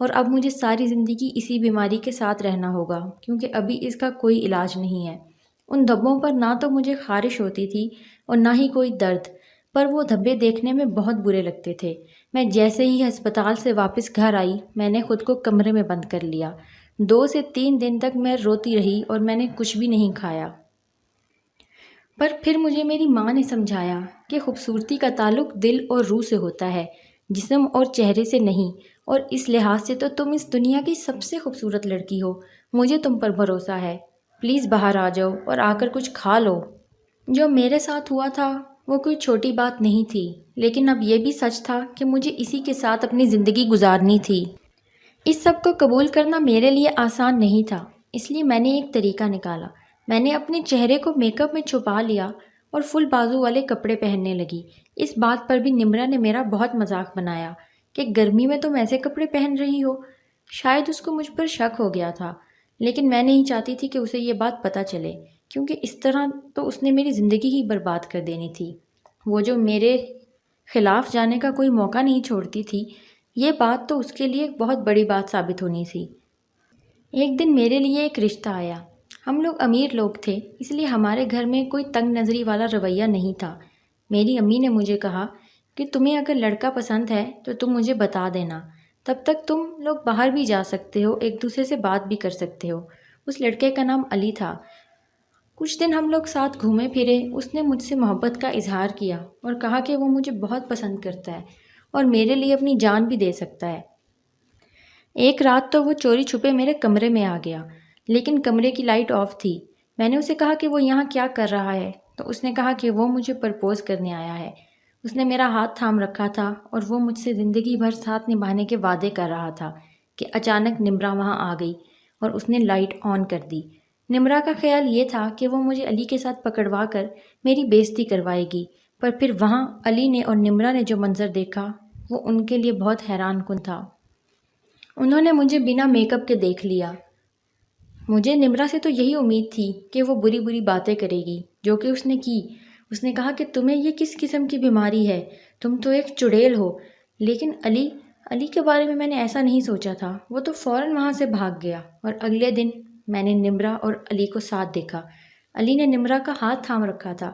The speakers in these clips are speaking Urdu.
اور اب مجھے ساری زندگی اسی بیماری کے ساتھ رہنا ہوگا کیونکہ ابھی اس کا کوئی علاج نہیں ہے۔ ان دھبوں پر نہ تو مجھے خارش ہوتی تھی اور نہ ہی کوئی درد، پر وہ دھبے دیکھنے میں بہت برے لگتے تھے۔ میں جیسے ہی ہسپتال سے واپس گھر آئی میں نے خود کو کمرے میں بند کر لیا۔ 2 سے 3 دن تک میں روتی رہی اور میں نے کچھ بھی نہیں کھایا۔ پر پھر مجھے میری ماں نے سمجھایا کہ خوبصورتی کا تعلق دل اور روح سے ہوتا ہے، جسم اور چہرے سے نہیں، اور اس لحاظ سے تو تم اس دنیا کی سب سے خوبصورت لڑکی ہو۔ مجھے تم پر بھروسہ ہے، پلیز باہر آ جاؤ اور آ کر کچھ کھا لو۔ جو میرے ساتھ ہوا تھا وہ کوئی چھوٹی بات نہیں تھی، لیکن اب یہ بھی سچ تھا کہ مجھے اسی کے ساتھ اپنی زندگی گزارنی تھی۔ اس سب کو قبول کرنا میرے لیے آسان نہیں تھا، اس لیے میں نے ایک طریقہ نکالا۔ میں نے اپنے چہرے کو میک اپ میں چھپا لیا اور فل بازو والے کپڑے پہننے لگی۔ اس بات پر بھی نمرا نے میرا بہت مذاق بنایا کہ گرمی میں تم ایسے کپڑے پہن رہی ہو۔ شاید اس کو مجھ پر شک ہو گیا تھا، لیکن میں نہیں چاہتی تھی کہ اسے یہ بات پتہ چلے، کیونکہ اس طرح تو اس نے میری زندگی ہی برباد کر دینی تھی۔ وہ جو میرے خلاف جانے کا کوئی موقع نہیں چھوڑتی تھی، یہ بات تو اس کے لیے بہت بڑی بات ثابت ہونی تھی۔ ایک دن میرے لیے ایک رشتہ آیا۔ ہم لوگ امیر لوگ تھے، اس لیے ہمارے گھر میں کوئی تنگ نظری والا رویہ نہیں تھا۔ میری امی نے مجھے کہا کہ تمہیں اگر لڑکا پسند ہے تو تم مجھے بتا دینا، تب تک تم لوگ باہر بھی جا سکتے ہو، ایک دوسرے سے بات بھی کر سکتے ہو۔ اس لڑکے کا نام علی تھا۔ کچھ دن ہم لوگ ساتھ گھومے پھرے۔ اس نے مجھ سے محبت کا اظہار کیا اور کہا کہ وہ مجھے بہت پسند کرتا ہے اور میرے لیے اپنی جان بھی دے سکتا ہے۔ ایک رات تو وہ چوری چھپے میرے کمرے میں آ گیا، لیکن کمرے کی لائٹ آف تھی۔ میں نے اسے کہا کہ وہ یہاں کیا کر رہا ہے، تو اس نے کہا کہ وہ مجھے پرپوز کرنے آیا ہے۔ اس نے میرا ہاتھ تھام رکھا تھا اور وہ مجھ سے زندگی بھر ساتھ نبھانے کے وعدے کر رہا تھا کہ اچانک نمرا وہاں آ گئی اور اس نے لائٹ آن کر دی۔ نمرا کا خیال یہ تھا کہ وہ مجھے علی کے ساتھ پکڑوا کر میری بےزتی کروائے گی، پر پھر وہاں علی نے اور نمرا نے جو منظر دیکھا وہ ان کے لیے بہت حیران کن تھا۔ انہوں نے مجھے بنا میک اپ کے دیکھ لیا۔ مجھے نمرا سے تو یہی امید تھی کہ وہ بری بری باتیں کرے گی، جو کہ اس نے کی۔ اس نے کہا کہ تمہیں یہ کس قسم کی بیماری ہے، تم تو ایک چڑیل ہو۔ لیکن علی کے بارے میں نے ایسا نہیں سوچا تھا۔ وہ تو فوراً وہاں سے بھاگ گیا اور اگلے دن میں نے نمرا اور علی کو ساتھ دیکھا۔ علی نے نمرا کا ہاتھ تھام رکھا تھا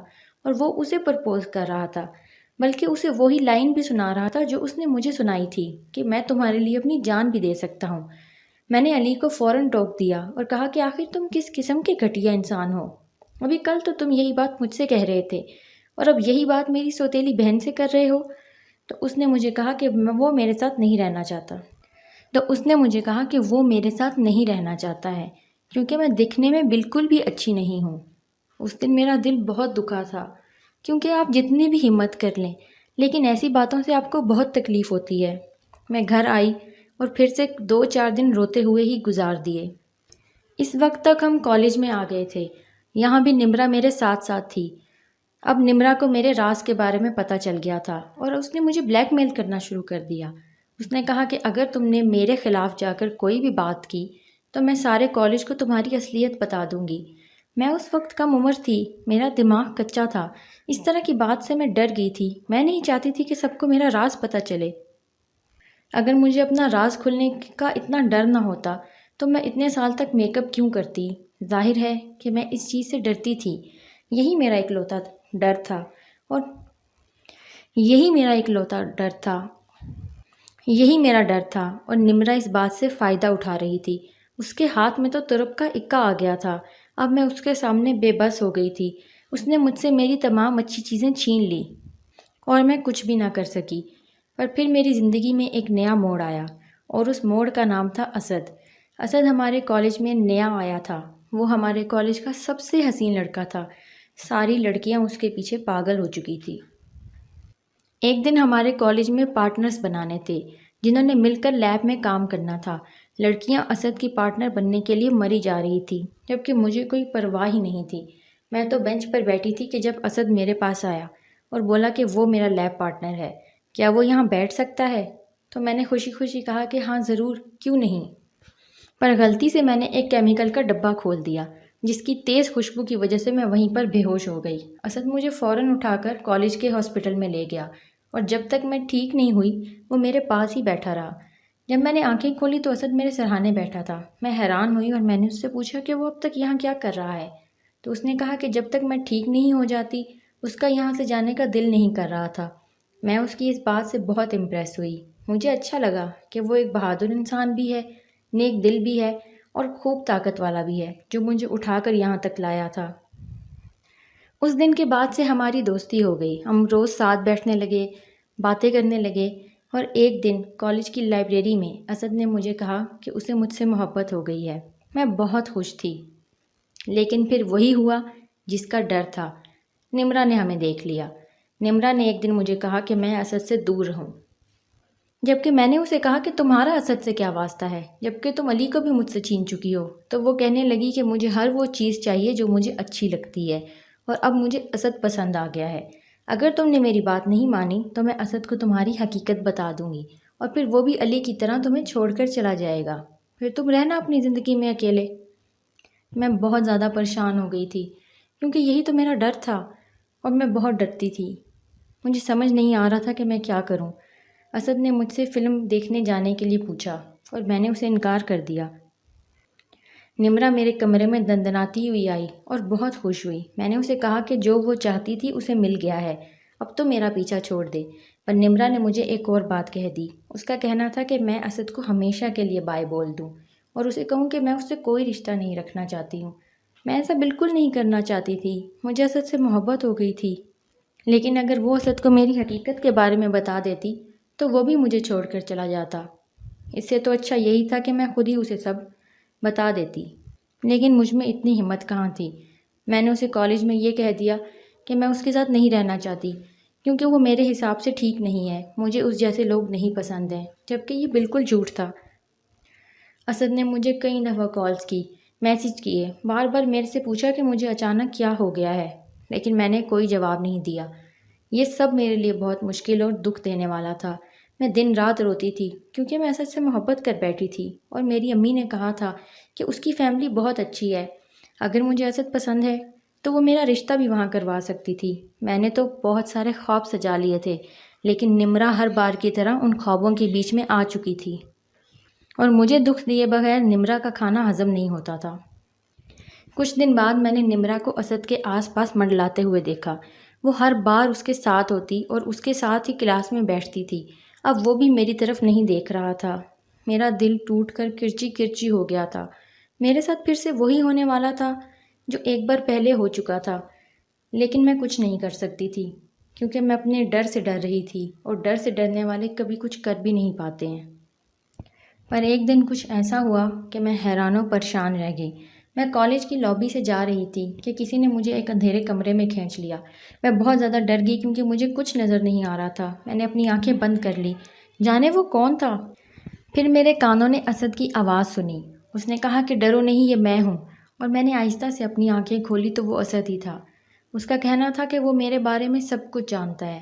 اور وہ اسے پرپوز کر رہا تھا، بلکہ اسے وہی لائن بھی سنا رہا تھا جو اس نے مجھے سنائی تھی کہ میں تمہارے لیے اپنی جان بھی دے سکتا ہوں۔ میں نے علی کو فوراً ٹوک دیا اور کہا کہ آخر تم کس قسم کے گھٹیا انسان ہو؟ ابھی کل تو تم یہی بات مجھ سے کہہ رہے تھے اور اب یہی بات میری سوتیلی بہن سے کر رہے ہو۔ تو اس نے مجھے کہا کہ وہ میرے ساتھ نہیں رہنا چاہتا ہے کیونکہ میں دکھنے میں بالکل بھی اچھی نہیں ہوں۔ اس دن میرا دل بہت دکھا تھا، کیونکہ آپ جتنی بھی ہمت کر لیں لیکن ایسی باتوں سے آپ کو بہت تکلیف ہوتی ہے۔ میں گھر آئی اور پھر سے 2-4 دن روتے ہوئے ہی گزار دیے۔ اس وقت تک ہم کالج میں آ گئے تھے۔ یہاں بھی نمرا میرے ساتھ تھی۔ اب نمرا کو میرے راز کے بارے میں پتہ چل گیا تھا اور اس نے مجھے بلیک میل کرنا شروع کر دیا۔ اس نے کہا کہ اگر تم نے میرے خلاف جا کر کوئی بھی بات کی تو میں سارے کالج کو تمہاری اصلیت بتا دوں گی۔ میں اس وقت کم عمر تھی، میرا دماغ کچا تھا، اس طرح کی بات سے میں ڈر گئی تھی۔ میں نہیں چاہتی تھی کہ سب کو میرا راز پتہ چلے۔ اگر مجھے اپنا راز کھلنے کا اتنا ڈر نہ ہوتا تو میں اتنے سال تک میک اپ کیوں کرتی؟ ظاہر ہے کہ میں اس چیز سے ڈرتی تھی۔ یہی میرا اکلوتا ڈر تھا اور نمرا اس بات سے فائدہ اٹھا رہی تھی۔ اس کے ہاتھ میں تو ترپ کا اکا آ گیا تھا۔ اب میں اس کے سامنے بے بس ہو گئی تھی۔ اس نے مجھ سے میری تمام اچھی چیزیں چھین لی اور میں کچھ بھی نہ کر سکی۔ پر پھر میری زندگی میں ایک نیا موڑ آیا اور اس موڑ کا نام تھا اسد۔ اسد ہمارے کالج میں نیا آیا تھا۔ وہ ہمارے کالج کا سب سے حسین لڑکا تھا۔ ساری لڑکیاں اس کے پیچھے پاگل ہو چکی تھی۔ ایک دن ہمارے کالج میں پارٹنرز بنانے تھے جنہوں نے مل کر لیب میں کام کرنا تھا۔ لڑکیاں اسد کی پارٹنر بننے کے لیے مری جا رہی تھی، جبکہ مجھے کوئی پرواہ ہی نہیں تھی۔ میں تو بینچ پر بیٹھی تھی کہ جب اسد میرے پاس آیا اور بولا کہ وہ میرا لیب پارٹنر ہے، کیا وہ یہاں بیٹھ سکتا ہے؟ تو میں نے خوشی خوشی کہا کہ ہاں ضرور، کیوں نہیں۔ پر غلطی سے میں نے ایک کیمیکل کا ڈبہ کھول دیا جس کی تیز خوشبو کی وجہ سے میں وہیں پر بے ہوش ہو گئی۔ اسد مجھے فوراً اٹھا کر کالج کے ہاسپٹل میں لے گیا اور جب تک میں ٹھیک نہیں ہوئی وہ میرے پاس ہی بیٹھا رہا۔ جب میں نے آنکھیں کھولی تو اسد میرے سرہانے بیٹھا تھا۔ میں حیران ہوئی اور میں نے اس سے پوچھا کہ وہ اب تک یہاں کیا کر رہا ہے؟ تو اس نے کہا کہ جب تک میں ٹھیک نہیں ہو جاتی اس کا یہاں سے جانے کا دل نہیں کر رہا تھا۔ میں اس کی اس بات سے بہت امپریس ہوئی۔ مجھے اچھا لگا کہ وہ ایک بہادر انسان بھی ہے، نیک دل بھی ہے اور خوب طاقت والا بھی ہے، جو مجھے اٹھا کر یہاں تک لایا تھا۔ اس دن کے بعد سے ہماری دوستی ہو گئی۔ ہم روز ساتھ بیٹھنے لگے، باتیں کرنے لگے، اور ایک دن کالج کی لائبریری میں اسد نے مجھے کہا کہ اسے مجھ سے محبت ہو گئی ہے۔ میں بہت خوش تھی، لیکن پھر وہی ہوا جس کا ڈر تھا۔ نمرا نے ہمیں دیکھ لیا۔ نمرا نے ایک دن مجھے کہا کہ میں اسد سے دور رہوں، جبکہ میں نے اسے کہا کہ تمہارا اسد سے کیا واسطہ ہے، جبکہ تم علی کو بھی مجھ سے چھین چکی ہو۔ تو وہ کہنے لگی کہ مجھے ہر وہ چیز چاہیے جو مجھے اچھی لگتی ہے، اور اب مجھے اسد پسند آ گیا ہے۔ اگر تم نے میری بات نہیں مانی تو میں اسد کو تمہاری حقیقت بتا دوں گی، اور پھر وہ بھی علی کی طرح تمہیں چھوڑ کر چلا جائے گا، پھر تم رہنا اپنی زندگی میں اکیلے۔ میں بہت زیادہ پریشان ہو گئی تھی، کیونکہ یہی تو میرا ڈر تھا، اور میں بہت ڈرتی تھی۔ مجھے سمجھ نہیں آ رہا تھا کہ میں کیا کروں۔ اسد نے مجھ سے فلم دیکھنے جانے کے لیے پوچھا، اور میں نے اسے انکار کر دیا۔ نمرا میرے کمرے میں دندناتی ہوئی آئی اور بہت خوش ہوئی۔ میں نے اسے کہا کہ جو وہ چاہتی تھی اسے مل گیا ہے، اب تو میرا پیچھا چھوڑ دے۔ پر نمرا نے مجھے ایک اور بات کہہ دی۔ اس کا کہنا تھا کہ میں اسد کو ہمیشہ کے لیے بائے بول دوں، اور اسے کہوں کہ میں اس سے کوئی رشتہ نہیں رکھنا چاہتی ہوں۔ میں ایسا بالکل نہیں کرنا چاہتی تھی، مجھے اسد سے محبت ہو گئی تھی، لیکن اگر وہ اسد کو میری حقیقت کے بارے میں بتا دیتی تو وہ بھی مجھے چھوڑ کر چلا جاتا۔ اس سے تو اچھا یہی تھا کہ میں خود ہی اسے سب بتا دیتی، لیکن مجھ میں اتنی ہمت کہاں تھی۔ میں نے اسے کالج میں یہ کہہ دیا کہ میں اس کے ساتھ نہیں رہنا چاہتی، کیونکہ وہ میرے حساب سے ٹھیک نہیں ہے، مجھے اس جیسے لوگ نہیں پسند ہیں، جبکہ یہ بالکل جھوٹ تھا۔ اسد نے مجھے کئی دفعہ کالز کی، میسج کیے، بار بار میرے سے پوچھا کہ مجھے اچانک کیا ہو گیا ہے، لیکن میں نے کوئی جواب نہیں دیا۔ یہ سب میرے لیے بہت مشکل اور دکھ دینے والا تھا۔ میں دن رات روتی تھی، کیونکہ میں اسد سے محبت کر بیٹھی تھی، اور میری امی نے کہا تھا کہ اس کی فیملی بہت اچھی ہے، اگر مجھے اسد پسند ہے تو وہ میرا رشتہ بھی وہاں کروا سکتی تھی۔ میں نے تو بہت سارے خواب سجا لیے تھے، لیکن نمرا ہر بار کی طرح ان خوابوں کے بیچ میں آ چکی تھی، اور مجھے دکھ دیے بغیر نمرا کا کھانا ہضم نہیں ہوتا تھا۔ کچھ دن بعد میں نے نمرا کو اسد کے آس پاس منڈلاتے ہوئے دیکھا۔ وہ ہر بار اس کے ساتھ ہوتی اور اس کے ساتھ ہی کلاس میں بیٹھتی تھی۔ اب وہ بھی میری طرف نہیں دیکھ رہا تھا۔ میرا دل ٹوٹ کر کرچی کرچی ہو گیا تھا۔ میرے ساتھ پھر سے وہی ہونے والا تھا جو ایک بار پہلے ہو چکا تھا، لیکن میں کچھ نہیں کر سکتی تھی، کیونکہ میں اپنے ڈر سے ڈر رہی تھی، اور ڈر سے ڈرنے والے کبھی کچھ کر بھی نہیں پاتے ہیں۔ پر ایک دن کچھ ایسا ہوا کہ میں حیران و پریشان رہ گئی۔ میں کالج کی لابی سے جا رہی تھی کہ کسی نے مجھے ایک اندھیرے کمرے میں کھینچ لیا۔ میں بہت زیادہ ڈر گئی کیونکہ مجھے کچھ نظر نہیں آ رہا تھا۔ میں نے اپنی آنکھیں بند کر لی، جانے وہ کون تھا۔ پھر میرے کانوں نے اسد کی آواز سنی۔ اس نے کہا کہ ڈرو نہیں، یہ میں ہوں، اور میں نے آہستہ سے اپنی آنکھیں کھولی تو وہ اسد ہی تھا۔ اس کا کہنا تھا کہ وہ میرے بارے میں سب کچھ جانتا ہے۔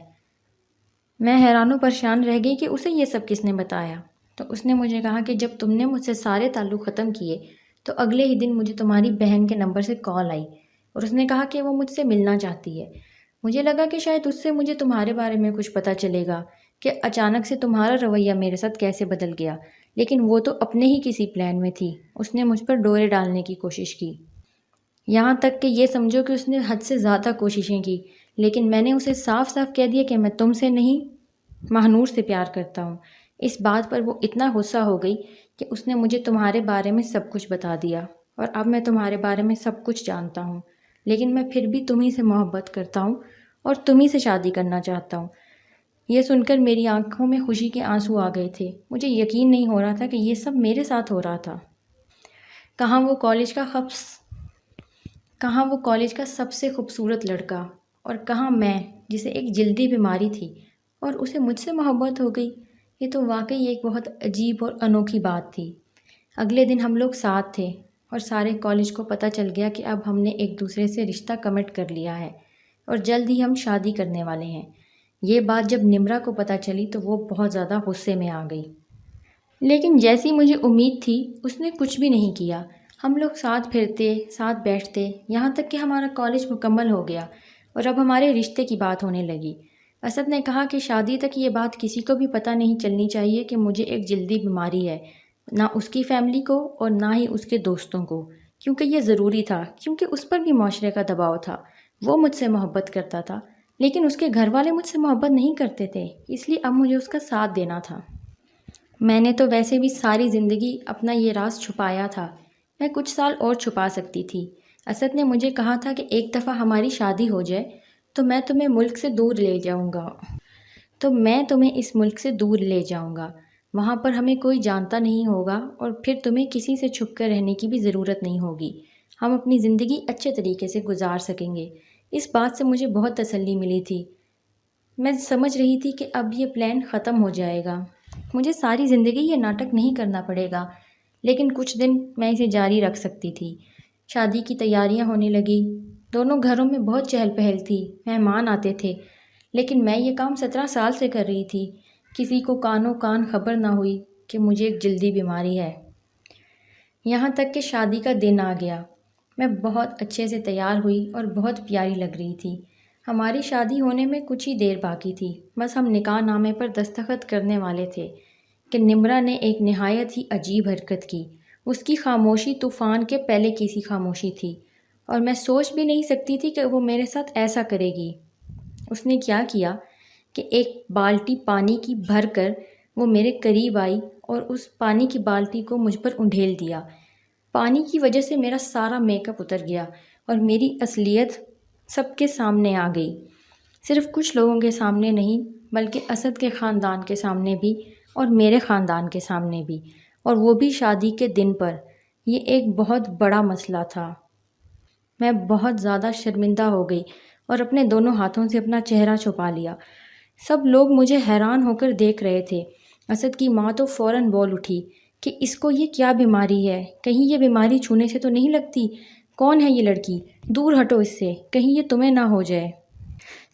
میں حیران و پریشان رہ گئی کہ اسے یہ سب کس نے بتایا۔ تو اس نے مجھے کہا کہ جب تم نے مجھ سے سارے تعلق ختم کیے تو اگلے ہی دن مجھے تمہاری بہن کے نمبر سے کال آئی، اور اس نے کہا کہ وہ مجھ سے ملنا چاہتی ہے۔ مجھے لگا کہ شاید اس سے مجھے تمہارے بارے میں کچھ پتہ چلے گا کہ اچانک سے تمہارا رویہ میرے ساتھ کیسے بدل گیا، لیکن وہ تو اپنے ہی کسی پلان میں تھی۔ اس نے مجھ پر ڈورے ڈالنے کی کوشش کی، یہاں تک کہ یہ سمجھو کہ اس نے حد سے زیادہ کوششیں کی، لیکن میں نے اسے صاف صاف کہہ دیا کہ میں تم سے نہیں، ماہنور سے پیار کرتا ہوں۔ اس بات پر وہ اتنا غصہ ہو گئی کہ اس نے مجھے تمہارے بارے میں سب کچھ بتا دیا، اور اب میں تمہارے بارے میں سب کچھ جانتا ہوں، لیکن میں پھر بھی تمہیں سے محبت کرتا ہوں اور تمہیں سے شادی کرنا چاہتا ہوں۔ یہ سن کر میری آنکھوں میں خوشی کے آنسو آ گئے تھے۔ مجھے یقین نہیں ہو رہا تھا کہ یہ سب میرے ساتھ ہو رہا تھا۔ کہاں وہ کالج کا سب سے خوبصورت لڑکا، اور کہاں میں جسے ایک جلدی بیماری تھی اور اسے مجھ سے محبت ہو گئی۔ یہ تو واقعی ایک بہت عجیب اور انوکھی بات تھی۔ اگلے دن ہم لوگ ساتھ تھے، اور سارے کالج کو پتہ چل گیا کہ اب ہم نے ایک دوسرے سے رشتہ کمٹ کر لیا ہے، اور جلد ہی ہم شادی کرنے والے ہیں۔ یہ بات جب نمرا کو پتہ چلی تو وہ بہت زیادہ غصے میں آ گئی، لیکن جیسی مجھے امید تھی اس نے کچھ بھی نہیں کیا۔ ہم لوگ ساتھ پھرتے، ساتھ بیٹھتے، یہاں تک کہ ہمارا کالج مکمل ہو گیا، اور اب ہمارے رشتے کی بات ہونے لگی۔ اسد نے کہا کہ شادی تک یہ بات کسی کو بھی پتہ نہیں چلنی چاہیے کہ مجھے ایک جلدی بیماری ہے، نہ اس کی فیملی کو اور نہ ہی اس کے دوستوں کو، کیونکہ یہ ضروری تھا، کیونکہ اس پر بھی معاشرے کا دباؤ تھا۔ وہ مجھ سے محبت کرتا تھا، لیکن اس کے گھر والے مجھ سے محبت نہیں کرتے تھے، اس لیے اب مجھے اس کا ساتھ دینا تھا۔ میں نے تو ویسے بھی ساری زندگی اپنا یہ راز چھپایا تھا، میں کچھ سال اور چھپا سکتی تھی۔ اسد نے مجھے کہا تھا کہ ایک دفعہ ہماری شادی ہو جائے تو میں تمہیں اس ملک سے دور لے جاؤں گا، وہاں پر ہمیں کوئی جانتا نہیں ہوگا اور پھر تمہیں کسی سے چھپ کر رہنے کی بھی ضرورت نہیں ہوگی، ہم اپنی زندگی اچھے طریقے سے گزار سکیں گے۔ اس بات سے مجھے بہت تسلی ملی تھی۔ میں سمجھ رہی تھی کہ اب یہ پلان ختم ہو جائے گا، مجھے ساری زندگی یہ ناٹک نہیں کرنا پڑے گا، لیکن کچھ دن میں اسے جاری رکھ سکتی تھی۔ شادی کی تیاریاں ہونے لگی، دونوں گھروں میں بہت چہل پہل تھی، مہمان آتے تھے، لیکن میں یہ کام 17 سال سے کر رہی تھی، کسی کو کانوں کان خبر نہ ہوئی کہ مجھے ایک جلدی بیماری ہے۔ یہاں تک کہ شادی کا دن آ گیا، میں بہت اچھے سے تیار ہوئی اور بہت پیاری لگ رہی تھی۔ ہماری شادی ہونے میں کچھ ہی دیر باقی تھی، بس ہم نکاح نامے پر دستخط کرنے والے تھے کہ نمرا نے ایک نہایت ہی عجیب حرکت کی۔ اس کی خاموشی طوفان کے پہلے کی سی خاموشی تھی، اور میں سوچ بھی نہیں سکتی تھی کہ وہ میرے ساتھ ایسا کرے گی۔ اس نے کیا کیا کہ ایک بالٹی پانی کی بھر کر وہ میرے قریب آئی اور اس پانی کی بالٹی کو مجھ پر انڈھیل دیا۔ پانی کی وجہ سے میرا سارا میک اپ اتر گیا اور میری اصلیت سب کے سامنے آ گئی، صرف کچھ لوگوں کے سامنے نہیں بلکہ اسد کے خاندان کے سامنے بھی اور میرے خاندان کے سامنے بھی، اور وہ بھی شادی کے دن پر۔ یہ ایک بہت بڑا مسئلہ تھا۔ میں بہت زیادہ شرمندہ ہو گئی اور اپنے دونوں ہاتھوں سے اپنا چہرہ چھپا لیا۔ سب لوگ مجھے حیران ہو کر دیکھ رہے تھے۔ اسد کی ماں تو فوراً بول اٹھی کہ اس کو یہ کیا بیماری ہے، کہیں یہ بیماری چھونے سے تو نہیں لگتی؟ کون ہے یہ لڑکی؟ دور ہٹو اس سے، کہیں یہ تمہیں نہ ہو جائے۔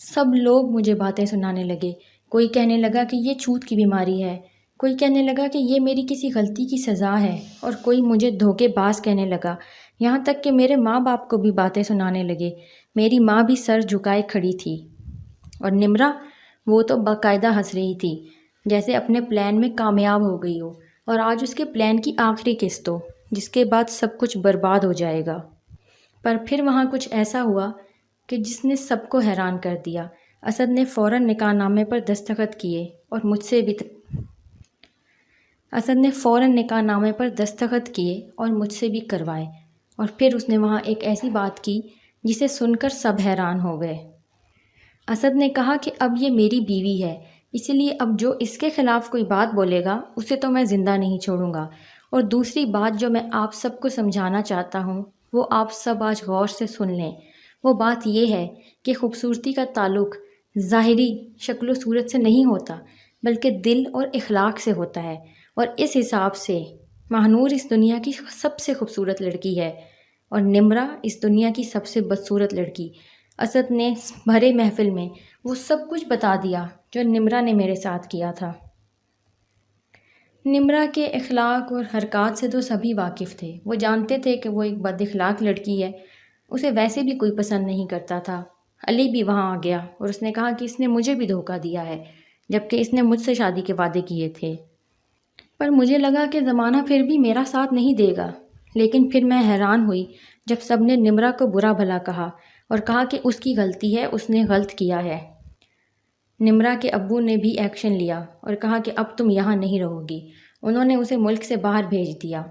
سب لوگ مجھے باتیں سنانے لگے، کوئی کہنے لگا کہ یہ چھوت کی بیماری ہے، کوئی کہنے لگا کہ یہ میری کسی غلطی کی سزا ہے، اور کوئی مجھے دھوکے باز کہنے لگا، یہاں تک کہ میرے ماں باپ کو بھی باتیں سنانے لگے۔ میری ماں بھی سر جھکائے کھڑی تھی، اور نمرا، وہ تو باقاعدہ ہنس رہی تھی جیسے اپنے پلان میں کامیاب ہو گئی ہو، اور آج اس کے پلان کی آخری قسط ہو جس کے بعد سب کچھ برباد ہو جائے گا۔ پر پھر وہاں کچھ ایسا ہوا کہ جس نے سب کو حیران کر دیا۔ اسد نے فوراً نکاح نامے پر دستخط کیے اور مجھ سے بھی کروائے، اور پھر اس نے وہاں ایک ایسی بات کی جسے سن کر سب حیران ہو گئے۔ اسد نے کہا کہ اب یہ میری بیوی ہے، اسی لیے اب جو اس کے خلاف کوئی بات بولے گا اسے تو میں زندہ نہیں چھوڑوں گا۔ اور دوسری بات جو میں آپ سب کو سمجھانا چاہتا ہوں وہ آپ سب آج غور سے سن لیں۔ وہ بات یہ ہے کہ خوبصورتی کا تعلق ظاہری شکل و صورت سے نہیں ہوتا بلکہ دل اور اخلاق سے ہوتا ہے، اور اس حساب سے ماہنور اس دنیا کی سب سے خوبصورت لڑکی ہے اور نمرا اس دنیا کی سب سے بدصورت لڑکی۔ اسد نے بھرے محفل میں وہ سب کچھ بتا دیا جو نمرا نے میرے ساتھ کیا تھا۔ نمرا کے اخلاق اور حرکات سے تو سبھی واقف تھے، وہ جانتے تھے کہ وہ ایک بد اخلاق لڑکی ہے، اسے ویسے بھی کوئی پسند نہیں کرتا تھا۔ علی بھی وہاں آ گیا اور اس نے کہا کہ اس نے مجھے بھی دھوکہ دیا ہے، جبکہ اس نے مجھ سے شادی کے وعدے کیے تھے۔ پر مجھے لگا کہ زمانہ پھر بھی میرا ساتھ نہیں دے گا، لیکن پھر میں حیران ہوئی جب سب نے نمرا کو برا بھلا کہا اور کہا کہ اس کی غلطی ہے، اس نے غلط کیا ہے۔ نمرا کے ابو نے بھی ایکشن لیا اور کہا کہ اب تم یہاں نہیں رہو گی۔ انہوں نے اسے ملک سے باہر بھیج دیا،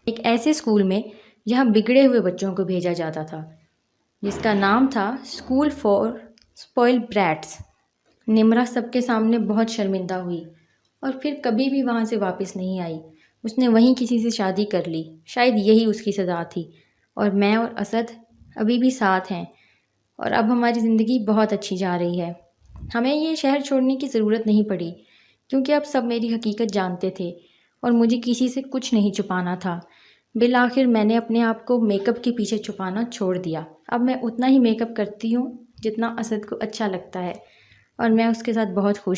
ایک ایسے اسکول میں جہاں بگڑے ہوئے بچوں کو بھیجا جاتا تھا، جس کا نام تھا school for spoiled brats. Nimra سب کے سامنے بہت شرمندہ ہوئی اور پھر کبھی بھی وہاں سے واپس نہیں آئی۔ اس نے وہیں کسی سے شادی کر لی، شاید یہی اس کی سزا تھی، اور میں اور اسد ابھی بھی ساتھ ہیں، اور اب ہماری زندگی بہت اچھی جا رہی ہے۔ ہمیں یہ شہر چھوڑنے کی ضرورت نہیں پڑی، کیونکہ اب سب میری حقیقت جانتے تھے اور مجھے کسی سے کچھ نہیں چھپانا تھا۔ بالآخر میں نے اپنے آپ کو میک اپ کے پیچھے چھپانا چھوڑ دیا۔ اب میں اتنا ہی میک اپ کرتی ہوں جتنا اسد کو اچھا لگتا ہے، اور میں اس کے ساتھ بہت خوش ہوں۔